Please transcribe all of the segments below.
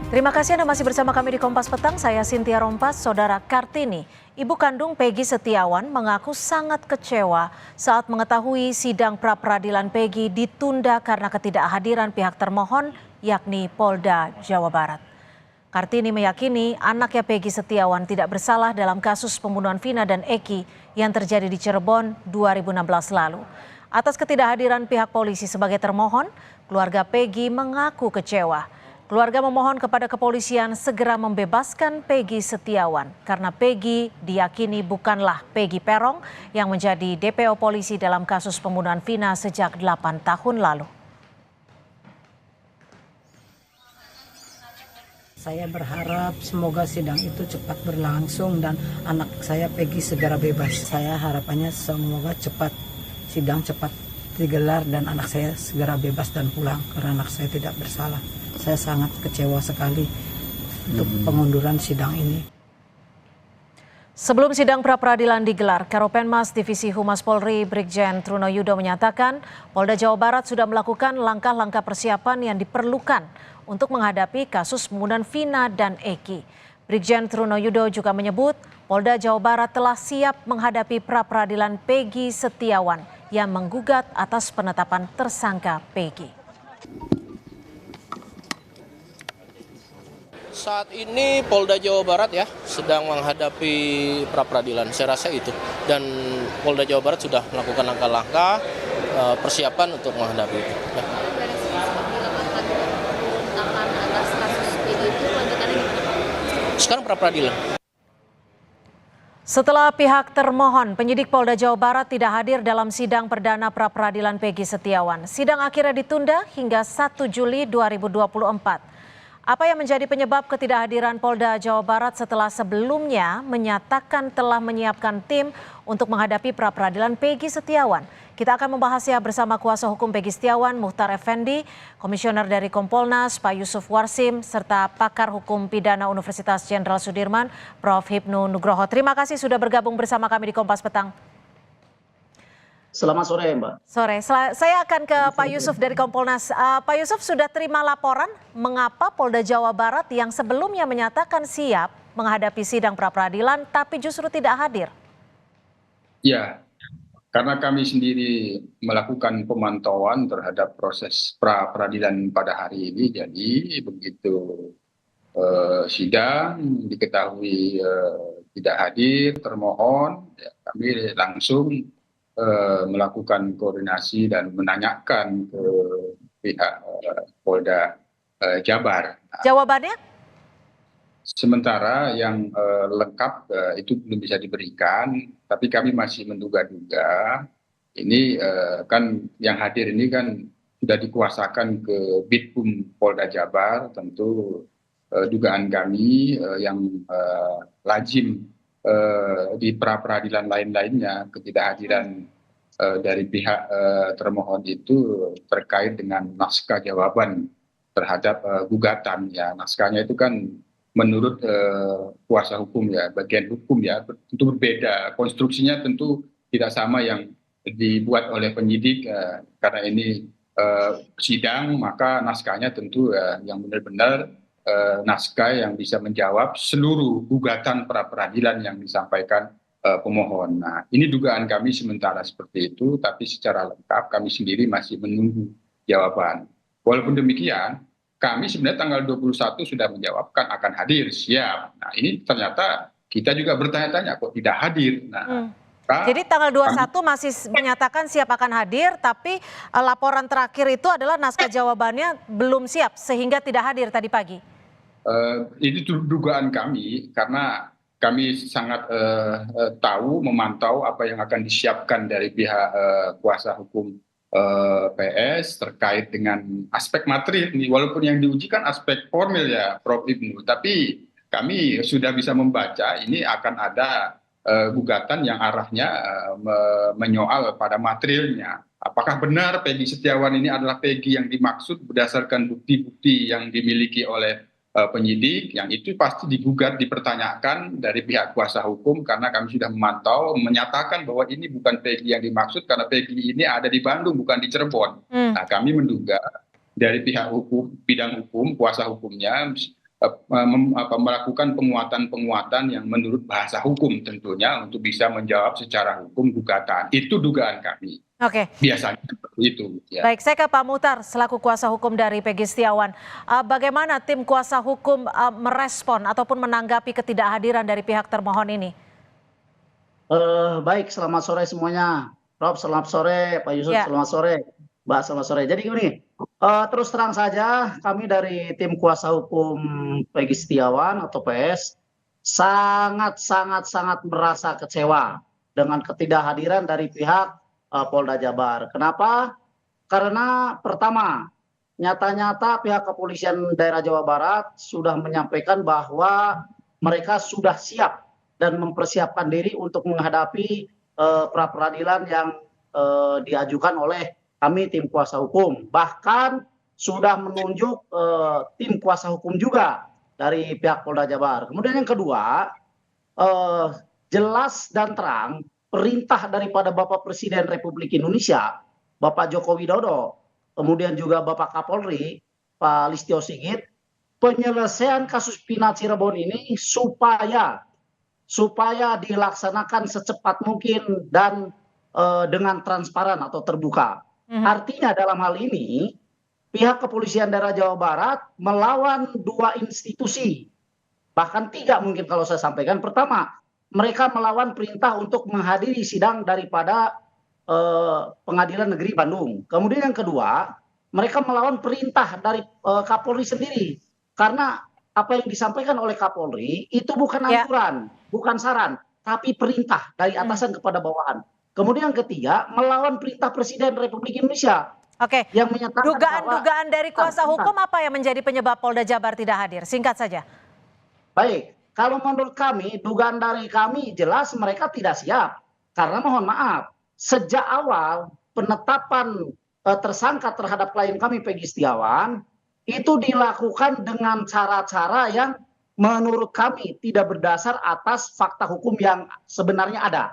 Terima kasih Anda masih bersama kami di Kompas Petang. Saya Cynthia Rompas. Saudara Kartini, ibu kandung Peggy Setiawan, mengaku sangat kecewa saat mengetahui sidang pra-peradilan Peggy ditunda karena ketidakhadiran pihak termohon, yakni Polda Jawa Barat. Kartini meyakini anaknya Peggy Setiawan tidak bersalah dalam kasus pembunuhan Vina dan Eki yang terjadi di Cirebon 2016 lalu. Atas ketidakhadiran pihak polisi sebagai termohon, keluarga Peggy mengaku kecewa. Keluarga memohon kepada kepolisian segera membebaskan Peggy Setiawan karena Peggy diyakini bukanlah Peggy Peron yang menjadi DPO polisi dalam kasus pembunuhan Vina sejak 8 tahun lalu. Saya berharap semoga sidang itu cepat berlangsung dan anak saya Peggy segera bebas. Saya harapannya semoga sidang cepat digelar dan anak saya segera bebas dan pulang karena anak saya tidak bersalah. Saya sangat kecewa sekali untuk pengunduran sidang ini. Sebelum sidang pra-peradilan digelar, Karopenmas Divisi Humas Polri Brigjen Truno Yudo menyatakan Polda Jawa Barat sudah melakukan langkah-langkah persiapan yang diperlukan untuk menghadapi kasus pembunuhan Vina dan Eki. Brigjen Truno Yudo juga menyebut Polda Jawa Barat telah siap menghadapi pra-peradilan Peggy Setiawan yang menggugat atas penetapan tersangka Peggy. Saat ini Polda Jawa Barat sedang menghadapi pra-peradilan, saya rasa itu. Dan Polda Jawa Barat sudah melakukan langkah-langkah persiapan untuk menghadapi itu. Sekarang pra-peradilan. Setelah pihak termohon, penyidik Polda Jawa Barat tidak hadir dalam sidang perdana pra-peradilan Peggy Setiawan. Sidang akhirnya ditunda hingga 1 Juli 2024. Apa yang menjadi penyebab ketidakhadiran Polda Jawa Barat setelah sebelumnya menyatakan telah menyiapkan tim untuk menghadapi pra-peradilan Peggy Setiawan? Kita akan membahasnya bersama kuasa hukum Peggy Setiawan, Muhtar Effendi, Komisioner dari Kompolnas, Pak Yusuf Warsim, serta pakar hukum pidana Universitas Jenderal Sudirman, Prof. Hipnu Nugroho. Terima kasih sudah bergabung bersama kami di Kompas Petang. Selamat sore, Mbak. Sore, saya akan ke Pak Yusuf dari Kompolnas. Pak Yusuf, sudah terima laporan mengapa Polda Jawa Barat yang sebelumnya menyatakan siap menghadapi sidang pra-peradilan tapi justru tidak hadir? Ya, karena kami sendiri melakukan pemantauan terhadap proses pra-peradilan pada hari ini, jadi begitu sidang diketahui tidak hadir termohon, ya, kami langsung melakukan koordinasi dan menanyakan ke pihak Polda Jabar. Jawabannya? Sementara yang lengkap itu belum bisa diberikan, tapi kami masih menduga-duga ini kan yang hadir ini kan sudah dikuasakan ke Bitkum Polda Jabar, tentu dugaan kami yang lazim di pra-peradilan lain-lainnya ketidakhadiran dari pihak termohon itu terkait dengan naskah jawaban terhadap gugatan. Ya, naskahnya itu kan menurut kuasa hukum ya, bagian hukum ya, tentu berbeda. Konstruksinya tentu tidak sama yang dibuat oleh penyidik karena ini sidang, maka naskahnya tentu yang benar-benar naskah yang bisa menjawab seluruh gugatan pra-peradilan yang disampaikan pemohon. Nah, ini dugaan kami sementara seperti itu, tapi secara lengkap kami sendiri masih menunggu jawaban. Walaupun demikian, kami sebenarnya tanggal 21 sudah menjawabkan akan hadir, siap. Nah, ini ternyata kita juga bertanya-tanya kok tidak hadir. Nah, jadi tanggal 21 masih menyatakan siap akan hadir, tapi laporan terakhir itu adalah naskah jawabannya belum siap sehingga tidak hadir tadi pagi. Ini dugaan kami karena kami sangat tahu, memantau apa yang akan disiapkan dari pihak kuasa hukum PS terkait dengan aspek materi ini. Walaupun yang diuji kan aspek formil ya, Prof. Ibnu, tapi kami sudah bisa membaca ini akan ada gugatan yang arahnya menyoal pada materialnya. Apakah benar Peggy Setiawan ini adalah Peggy yang dimaksud berdasarkan bukti-bukti yang dimiliki oleh penyidik, yang itu pasti digugat, dipertanyakan dari pihak kuasa hukum karena kami sudah memantau, menyatakan bahwa ini bukan Peggy yang dimaksud karena Peggy ini ada di Bandung bukan di Cirebon. Nah, kami menduga dari pihak hukum, bidang hukum, kuasa hukumnya melakukan penguatan-penguatan yang menurut bahasa hukum tentunya untuk bisa menjawab secara hukum gugatan. Itu dugaan kami. Oke. Biasanya seperti itu. Ya. Baik, saya ke Pak Muhtar selaku kuasa hukum dari Peggy Setiawan. Bagaimana tim kuasa hukum merespon ataupun menanggapi ketidakhadiran dari pihak termohon ini? Baik, selamat sore semuanya. Rob, selamat sore. Pak Yusuf, Ya. selamat sore. Mbak, selamat sore. Jadi gini, terus terang saja kami dari tim kuasa hukum Peggy Setiawan atau PS sangat merasa kecewa dengan ketidakhadiran dari pihak Polda Jabar. Kenapa? Karena pertama, nyata-nyata pihak kepolisian daerah Jawa Barat sudah menyampaikan bahwa mereka sudah siap dan mempersiapkan diri untuk menghadapi pra peradilan yang diajukan oleh kami tim kuasa hukum. Bahkan sudah menunjuk tim kuasa hukum juga dari pihak Polda Jabar. Kemudian yang kedua, jelas dan terang perintah daripada Bapak Presiden Republik Indonesia, Bapak Joko Widodo, kemudian juga Bapak Kapolri, Pak Listio Sigit, penyelesaian kasus Pina Cirebon ini supaya dilaksanakan secepat mungkin dan dengan transparan atau terbuka. Artinya dalam hal ini pihak kepolisian daerah Jawa Barat melawan dua institusi, bahkan tiga mungkin kalau saya sampaikan. Pertama, mereka melawan perintah untuk menghadiri sidang daripada Pengadilan Negeri Bandung. Kemudian yang kedua, mereka melawan perintah dari Kapolri sendiri, karena apa yang disampaikan oleh Kapolri itu bukan aturan, bukan saran, tapi perintah dari atasan kepada bawahan. Kemudian yang ketiga, melawan perintah Presiden Republik Indonesia. Oke. Yang menyatakan dugaan dari kuasa hukum apa yang menjadi penyebab Polda Jabar tidak hadir? Singkat saja. Baik, kalau menurut kami, dugaan dari kami jelas mereka tidak siap. Karena mohon maaf, sejak awal penetapan tersangka terhadap klien kami Peggy Setiawan itu dilakukan dengan cara-cara yang menurut kami tidak berdasar atas fakta hukum yang sebenarnya ada.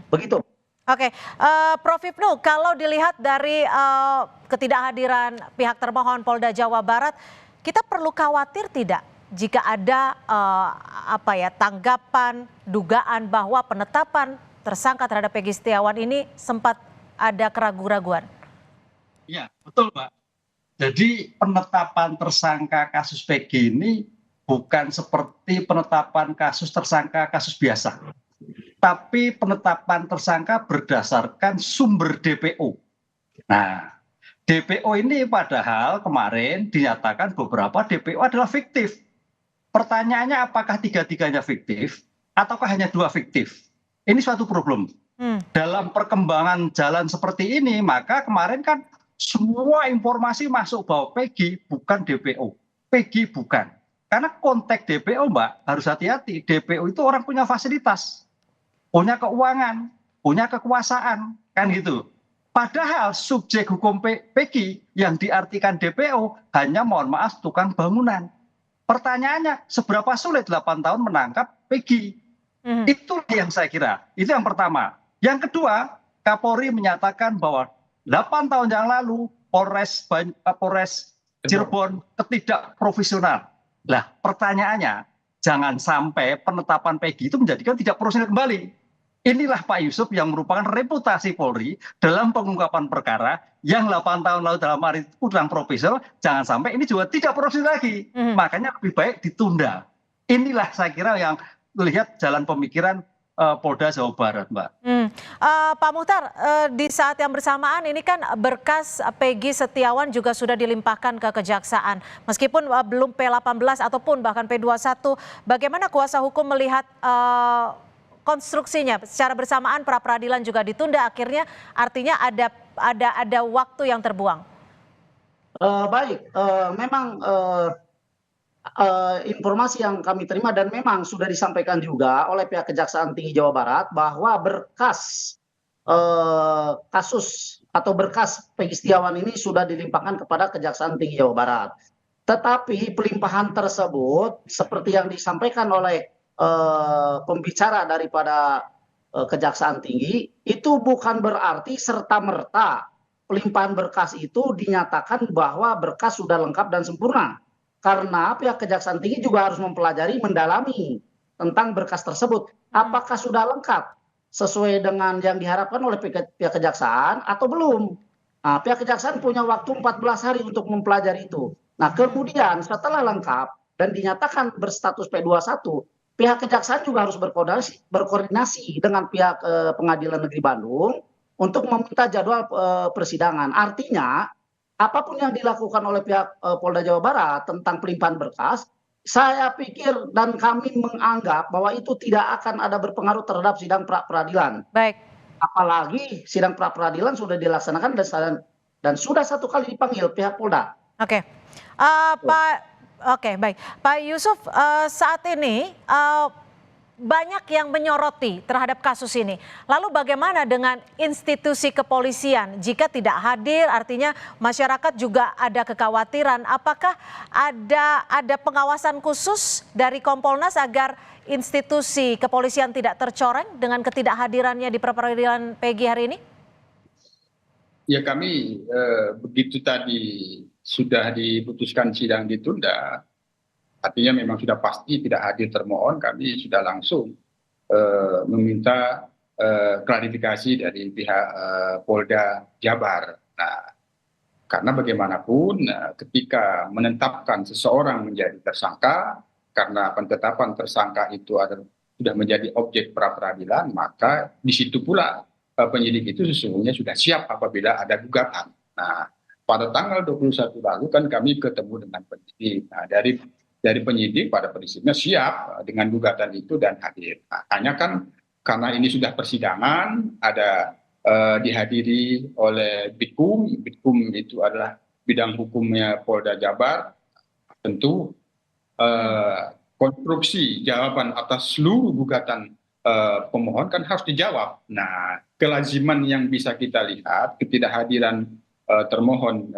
Begitu. Oke, Prof. Ibnu, kalau dilihat dari ketidakhadiran pihak termohon Polda Jawa Barat, kita perlu khawatir tidak jika ada tanggapan, dugaan bahwa penetapan tersangka terhadap Peggy Setiawan ini sempat ada keraguan-raguan? Iya, betul, Pak. Jadi penetapan tersangka kasus Peggy ini bukan seperti penetapan kasus tersangka kasus biasa, tapi penetapan tersangka berdasarkan sumber DPO. Nah, DPO ini padahal kemarin dinyatakan beberapa DPO adalah fiktif. Pertanyaannya apakah tiga-tiganya fiktif ataukah hanya dua fiktif? Ini suatu problem. Dalam perkembangan jalan seperti ini, maka kemarin kan semua informasi masuk bahwa Peggy bukan DPO. Peggy bukan. Karena konteks DPO, Mbak, harus hati-hati. DPO itu orang punya fasilitas, punya keuangan, punya kekuasaan, kan gitu. Padahal subjek hukum Peggy yang diartikan DPO hanya, mohon maaf, tukang bangunan. Pertanyaannya, seberapa sulit 8 tahun menangkap Peggy? Itu yang saya kira. Itu yang pertama. Yang kedua, Kapolri menyatakan bahwa 8 tahun yang lalu Polres Cirebon ketidakprofesional. Lah, pertanyaannya, jangan sampai penetapan Peggy itu menjadikan tidak profesional kembali. Inilah Pak Yusuf yang merupakan reputasi Polri dalam pengungkapan perkara yang 8 tahun lalu dalam hari itu kurang profesional, jangan sampai ini juga tidak profesional lagi. Makanya lebih baik ditunda. Inilah saya kira yang melihat jalan pemikiran Polda Jawa Barat, Mbak. Pak Muhtar, di saat yang bersamaan ini kan berkas Peggy Setiawan juga sudah dilimpahkan ke Kejaksaan. Meskipun belum P18 ataupun bahkan P21, bagaimana kuasa hukum melihat konstruksinya? Secara bersamaan pra peradilan juga ditunda, akhirnya artinya ada waktu yang terbuang. Baik, memang informasi yang kami terima dan memang sudah disampaikan juga oleh pihak Kejaksaan Tinggi Jawa Barat bahwa berkas kasus atau berkas Peggy Setiawan ini sudah dilimpahkan kepada Kejaksaan Tinggi Jawa Barat. Tetapi pelimpahan tersebut seperti yang disampaikan oleh pembicara daripada Kejaksaan Tinggi itu bukan berarti serta-merta pelimpahan berkas itu dinyatakan bahwa berkas sudah lengkap dan sempurna. karena pihak Kejaksaan Tinggi juga harus mempelajari, mendalami tentang berkas tersebut. Apakah sudah lengkap sesuai dengan yang diharapkan oleh pihak Kejaksaan atau belum? Nah, pihak Kejaksaan punya waktu 14 hari untuk mempelajari itu. Nah, kemudian setelah lengkap dan dinyatakan berstatus P21, pihak Kejaksaan juga harus berkoordinasi dengan pihak Pengadilan Negeri Bandung untuk meminta jadwal persidangan. Artinya, apapun yang dilakukan oleh pihak Polda Jawa Barat tentang pelimpahan berkas, saya pikir dan kami menganggap bahwa itu tidak akan ada berpengaruh terhadap sidang pra peradilan. Baik. Apalagi sidang pra peradilan sudah dilaksanakan dan sudah 1 kali dipanggil pihak Polda. Oke. Oke, baik. Pak Yusuf, saat ini banyak yang menyoroti terhadap kasus ini. Lalu bagaimana dengan institusi kepolisian? Jika tidak hadir, artinya masyarakat juga ada kekhawatiran. Apakah ada pengawasan khusus dari Kompolnas agar institusi kepolisian tidak tercoreng dengan ketidakhadirannya di pra-peradilan Peggy hari ini? Ya kami begitu tadi sudah diputuskan sidang ditunda, artinya memang sudah pasti tidak hadir termohon, kami sudah langsung meminta klarifikasi dari pihak Polda Jabar. Nah, karena bagaimanapun ketika menetapkan seseorang menjadi tersangka, karena penetapan tersangka itu sudah menjadi objek pra peradilan, maka di situ pula penyidik itu sesungguhnya sudah siap apabila ada gugatan. Nah, pada tanggal 21 lalu kan kami ketemu dengan penyidik. Nah, dari penyidik pada prinsipnya siap dengan gugatan itu dan hadir. Nah, hanya kan karena ini sudah persidangan, ada dihadiri oleh Bitkum. Bitkum itu adalah bidang hukumnya Polda Jabar. Tentu konstruksi jawaban atas seluruh gugatan pemohon kan harus dijawab. Nah, kelaziman yang bisa kita lihat ketidakhadiran termohon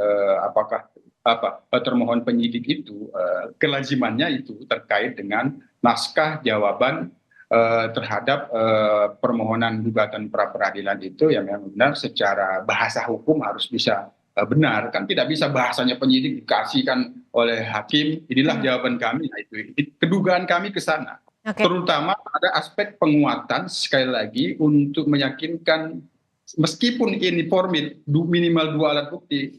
termohon penyidik itu kelazimannya itu terkait dengan naskah jawaban terhadap permohonan gugatan pra peradilan itu yang memang benar secara bahasa hukum harus bisa benar, kan tidak bisa bahasanya penyidik dikasihkan oleh hakim inilah jawaban kami. Nah, itu kedugaan kami ke sana. Oke. Terutama ada aspek penguatan sekali lagi untuk meyakinkan meskipun ini formil minimal 2 alat bukti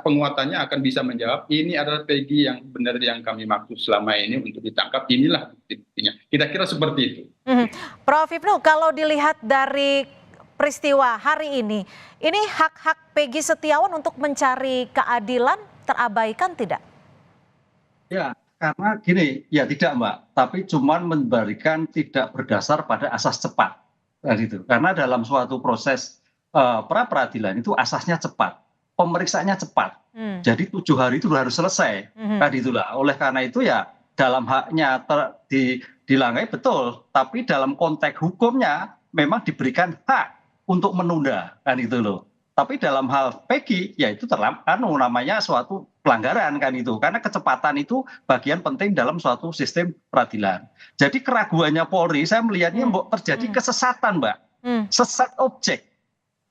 penguatannya akan bisa menjawab ini adalah Peggy yang benar yang kami maksud selama ini untuk ditangkap, inilah bukti-buktinya. Kira-kira seperti itu. Prof. Ibnu, kalau dilihat dari peristiwa hari ini hak-hak Peggy Setiawan untuk mencari keadilan terabaikan tidak? Ya, karena gini, ya tidak Mbak, tapi cuman memberikan tidak berdasar pada asas cepat. Nah, gitu. Karena dalam suatu proses pra peradilan itu asasnya cepat, pemeriksaannya cepat. Jadi 7 hari itu harus selesai. Kan itulah. Oleh karena itu ya dalam haknya dilanggai betul, tapi dalam konteks hukumnya memang diberikan hak untuk menunda, kan itu loh. Tapi dalam hal Peggy ya itu namanya suatu pelanggaran kan itu, karena kecepatan itu bagian penting dalam suatu sistem peradilan. Jadi keraguannya Polri saya melihatnya terjadi kesesatan Mbak, sesat objek,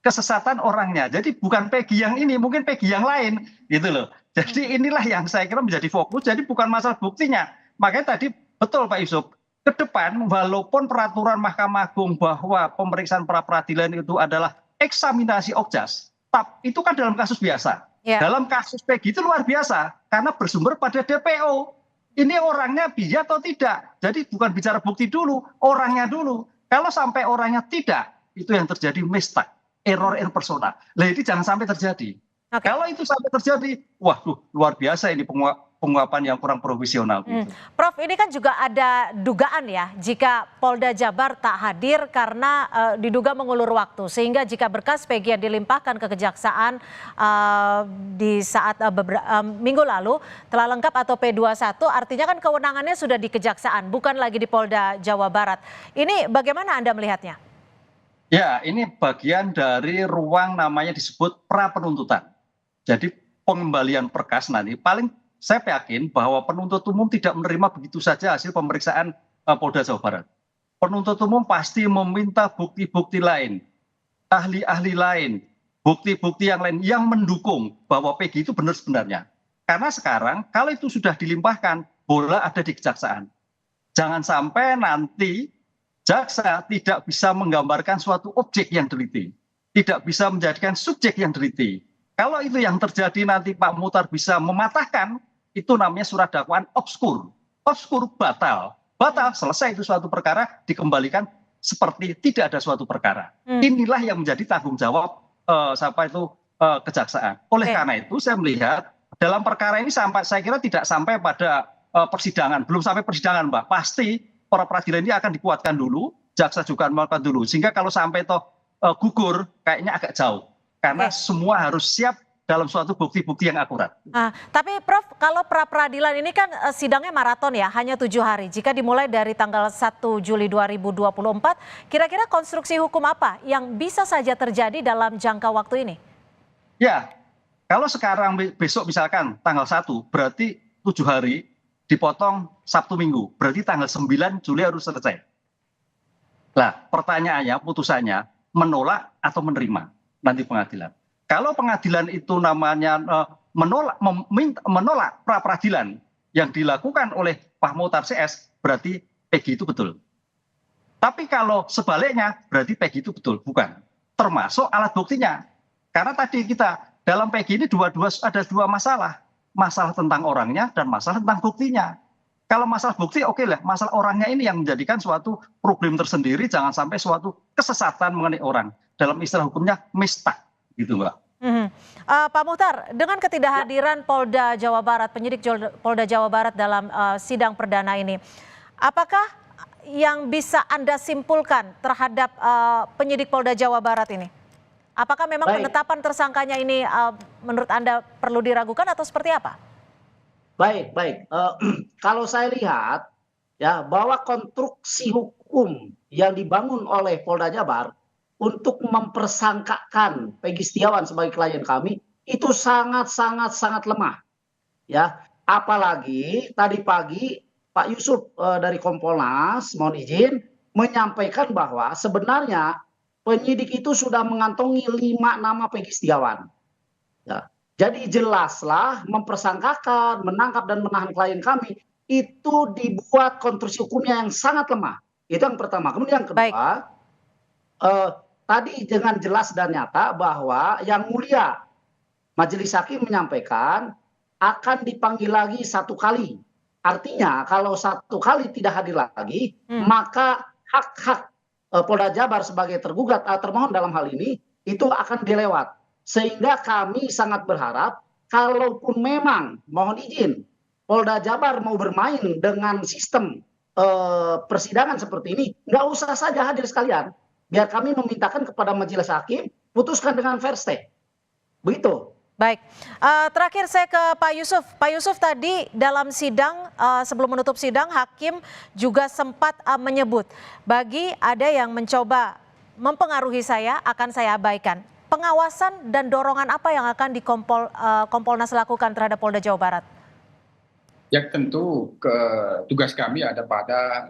kesesatan orangnya. Jadi bukan Peggy yang ini, mungkin Peggy yang lain gitu loh. Jadi inilah yang saya kira menjadi fokus. Jadi bukan masalah buktinya. Makanya tadi betul Pak Yusuf, ke depan walaupun peraturan Mahkamah Agung bahwa pemeriksaan pra peradilan itu adalah eksaminasi okjas, itu kan dalam kasus biasa. Dalam kasus Peggy itu luar biasa karena bersumber pada DPO. Ini orangnya bisa atau tidak. Jadi bukan bicara bukti dulu, orangnya dulu. Kalau sampai orangnya tidak, itu yang terjadi mistake, error in persona. Nah, ini jangan sampai terjadi. Kalau itu sampai terjadi, waduh luar biasa ini penguapan yang kurang profesional. Prof, ini kan juga ada dugaan ya jika Polda Jabar tak hadir karena diduga mengulur waktu. Sehingga jika berkas Peggy yang dilimpahkan ke Kejaksaan di saat minggu lalu telah lengkap atau P21, artinya kan kewenangannya sudah di Kejaksaan, bukan lagi di Polda Jawa Barat. Ini bagaimana Anda melihatnya? Ya, ini bagian dari ruang namanya disebut pra penuntutan. Jadi pengembalian berkas nanti paling saya yakin bahwa penuntut umum tidak menerima begitu saja hasil pemeriksaan Polda Jawa Barat. Penuntut umum pasti meminta bukti-bukti lain, ahli-ahli lain, bukti-bukti yang lain yang mendukung bahwa Peggy itu benar sebenarnya. Karena sekarang kalau itu sudah dilimpahkan, bola ada di kejaksaan. Jangan sampai nanti jaksa tidak bisa menggambarkan suatu objek yang teliti, tidak bisa menjadikan subjek yang teliti. Kalau itu yang terjadi nanti Pak Muhtar bisa mematahkan, itu namanya surat dakwaan obskur. Obskur batal. Batal, selesai itu suatu perkara, dikembalikan seperti tidak ada suatu perkara. Inilah yang menjadi tanggung jawab kejaksaan. Oleh karena itu saya melihat dalam perkara ini saya kira tidak sampai pada persidangan, belum sampai persidangan, Mbak. Pasti para peradilan ini akan dikuatkan dulu, jaksa juga melakukan dulu. Sehingga kalau sampai gugur, kayaknya agak jauh. Karena semua harus siap dalam suatu bukti-bukti yang akurat. Tapi Prof, kalau pra-peradilan ini kan sidangnya maraton ya, hanya 7 hari. Jika dimulai dari tanggal 1 Juli 2024, kira-kira konstruksi hukum apa yang bisa saja terjadi dalam jangka waktu ini? Ya, kalau sekarang besok misalkan tanggal 1, berarti 7 hari dipotong Sabtu Minggu. Berarti tanggal 9 Juli harus selesai. Nah, pertanyaannya, putusannya menolak atau menerima nanti pengadilan. Kalau pengadilan itu namanya menolak pra-peradilan yang dilakukan oleh Pak Muhtar CS, berarti Peggy itu betul. Tapi kalau sebaliknya, berarti Peggy itu betul, bukan. Termasuk alat buktinya. Karena tadi kita dalam Peggy ini ada dua masalah. Masalah tentang orangnya dan masalah tentang buktinya. Kalau masalah bukti oke lah, masalah orangnya ini yang menjadikan suatu problem tersendiri, jangan sampai suatu kesesatan mengenai orang. Dalam istilah hukumnya mistak, gitu Mbak. Pak Muhtar, dengan ketidakhadiran Polda Jawa Barat, penyidik Polda Jawa Barat dalam sidang perdana ini, apakah yang bisa Anda simpulkan terhadap penyidik Polda Jawa Barat ini? Apakah memang penetapan tersangkanya ini menurut Anda perlu diragukan atau seperti apa? Baik. Kalau saya lihat ya bahwa konstruksi hukum yang dibangun oleh Polda Jabar untuk mempersangkakan Peggy Setiawan sebagai klien kami itu sangat lemah. Ya, apalagi tadi pagi Pak Yusuf dari Kompolnas mohon izin menyampaikan bahwa sebenarnya penyidik itu sudah mengantongi 5 nama Peggy Setiawan. Ya. Jadi jelaslah mempersangkakan, menangkap dan menahan klien kami itu dibuat konstruksi hukumnya yang sangat lemah. Itu yang pertama. Kemudian yang kedua, tadi dengan jelas dan nyata bahwa Yang Mulia Majelis Hakim menyampaikan akan dipanggil lagi 1 kali. Artinya kalau 1 kali tidak hadir lagi, maka hak-hak Polda Jabar sebagai termohon dalam hal ini itu akan dilewat. Sehingga kami sangat berharap kalaupun memang mohon izin Polda Jabar mau bermain dengan sistem persidangan seperti ini, nggak usah saja hadir sekalian. Biar kami memintakan kepada majelis hakim putuskan dengan fair stay. Begitu. Baik, terakhir saya ke Pak Yusuf. Pak Yusuf tadi dalam sidang, sebelum menutup sidang, hakim juga sempat menyebut, bagi ada yang mencoba mempengaruhi saya, akan saya abaikan. Pengawasan dan dorongan apa yang akan Kompolnas lakukan terhadap Polda Jawa Barat? Ya tentu tugas kami ada pada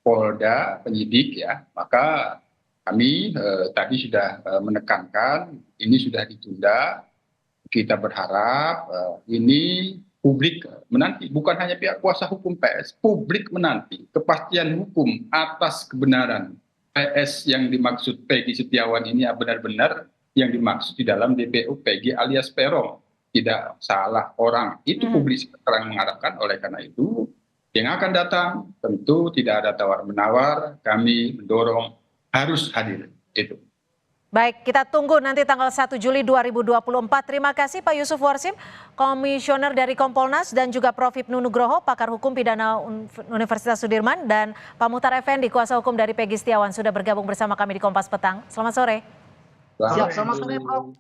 Polda, penyidik ya. Maka kami tadi sudah menekankan ini sudah ditunda. Kita berharap ini publik menanti, bukan hanya pihak kuasa hukum PS, publik menanti kepastian hukum atas kebenaran PS yang dimaksud Peggy Setiawan ini benar-benar yang dimaksud di dalam DPO Peggy alias Peron, tidak salah orang. Itu publik sekarang mengharapkan. Oleh karena itu yang akan datang tentu tidak ada tawar-menawar, kami mendorong harus hadir. Itu. Baik, kita tunggu nanti tanggal 1 Juli 2024. Terima kasih Pak Yusuf Warsim, Komisioner dari Kompolnas, dan juga Prof. Hipnu Nugroho, pakar hukum pidana Universitas Sudirman, dan Pak Muhtar Effendi, kuasa hukum dari Peggy Setiawan, sudah bergabung bersama kami di Kompas Petang. Selamat sore. Siap, selamat sore Prof.